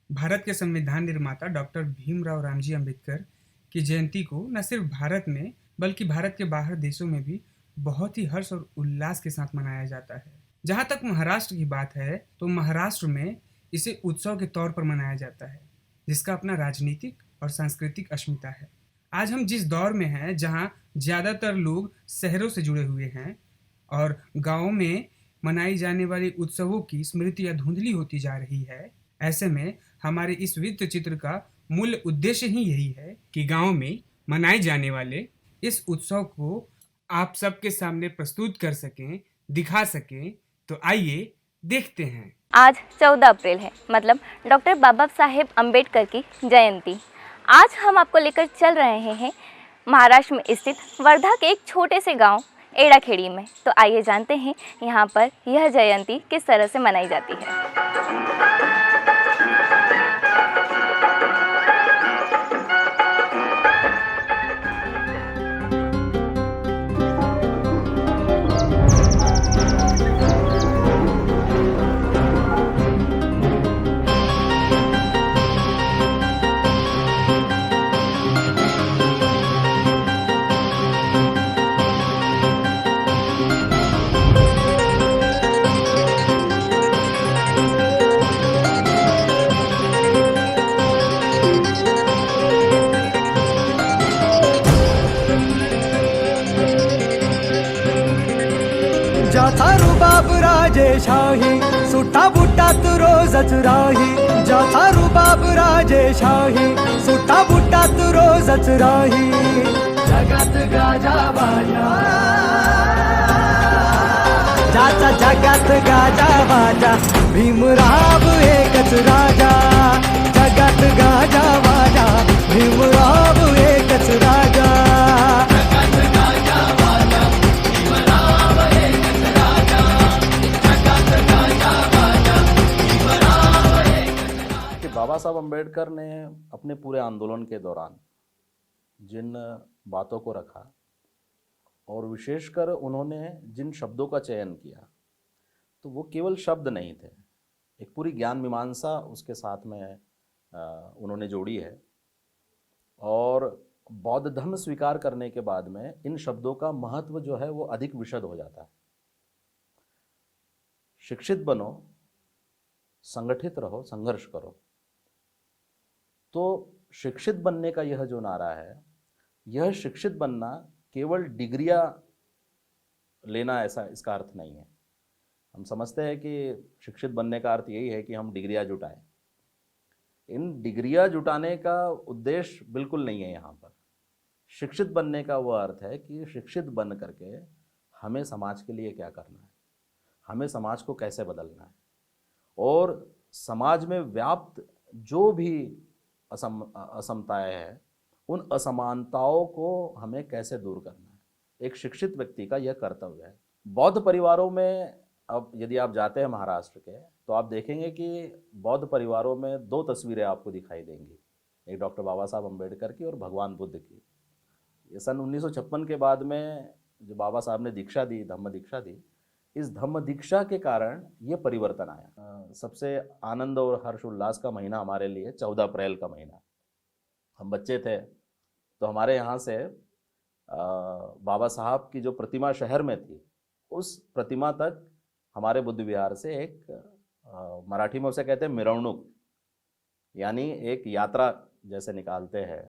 भारत के संविधान निर्माता डॉक्टर भीमराव रामजी अंबेडकर की जयंती को न सिर्फ भारत में बल्कि भारत के बाहर देशों में भी बहुत ही हर्ष और उल्लास के साथ मनाया जाता है। जहाँ तक महाराष्ट्र की बात है तो महाराष्ट्र में इसे उत्सव के तौर पर मनाया जाता है, जिसका अपना राजनीतिक और सांस्कृतिक अस्मिता है। आज हम जिस दौर में हैं जहाँ ज़्यादातर लोग शहरों से जुड़े हुए हैं और गाँवों में मनाई जाने वाली उत्सवों की स्मृतियाँ धुंधली होती जा रही है, ऐसे में हमारे इस वृत्त चित्र का मूल उद्देश्य ही यही है कि गांव में मनाए जाने वाले इस उत्सव को आप सबके सामने प्रस्तुत कर सकें, दिखा सकें। तो आइए देखते हैं। आज 14 अप्रैल है, मतलब डॉक्टर बाबा साहेब अम्बेडकर की जयंती। आज हम आपको लेकर चल रहे हैं महाराष्ट्र में स्थित वर्धा के एक छोटे से गांव एड़ाखेड़ी में। तो आइए जानते हैं यहाँ पर यह जयंती किस तरह से मनाई जाती है। जाथा रुबाब राजेशाही सुट्टा बुट्टात रोजच राही। जाथा रुबाब राजेशाही सुट्टा बुट्टात रोजच राही। जगात गाजा बाजा ज्याचा जगात गाजा बाजा भीमराव एकच राजा। जगात गाजा बाजा भीमराव एकच राजा। बाबा साहब अम्बेडकर ने अपने पूरे आंदोलन के दौरान जिन बातों को रखा और विशेषकर उन्होंने जिन शब्दों का चयन किया, तो वो केवल शब्द नहीं थे, एक पूरी ज्ञान मीमांसा उसके साथ में उन्होंने जोड़ी है। और बौद्ध धर्म स्वीकार करने के बाद में इन शब्दों का महत्व जो है वो अधिक विशद हो जाता है। शिक्षित बनो, संगठित रहो, संघर्ष करो। तो शिक्षित बनने का यह जो नारा है, यह शिक्षित बनना केवल डिग्रियां लेना ऐसा इसका अर्थ नहीं है। हम समझते हैं कि शिक्षित बनने का अर्थ यही है कि हम डिग्रियां जुटाएं। इन डिग्रियां जुटाने का उद्देश्य बिल्कुल नहीं है। यहाँ पर शिक्षित बनने का वह अर्थ है कि शिक्षित बन करके हमें समाज के लिए क्या करना है, हमें समाज को कैसे बदलना है, और समाज में व्याप्त जो भी असमताएं हैं उन असमानताओं को हमें कैसे दूर करना है। एक शिक्षित व्यक्ति का यह कर्तव्य है। बौद्ध परिवारों में अब यदि आप जाते हैं महाराष्ट्र के, तो आप देखेंगे कि बौद्ध परिवारों में दो तस्वीरें आपको दिखाई देंगी, एक डॉक्टर बाबा साहब अम्बेडकर की और भगवान बुद्ध की। ये सन 1956 के बाद में जो बाबा साहब ने दीक्षा दी, धम्म दीक्षा दी, इस धम्म दीक्षा के कारण ये परिवर्तन आया। सबसे आनंद और हर्ष उल्लास का महीना हमारे लिए 14 अप्रैल का महीना। हम बच्चे थे तो हमारे यहाँ से बाबा साहब की जो प्रतिमा शहर में थी, उस प्रतिमा तक हमारे बुद्ध विहार से एक मराठी में उसे कहते हैं मिरवणूक, यानी एक यात्रा जैसे निकालते हैं।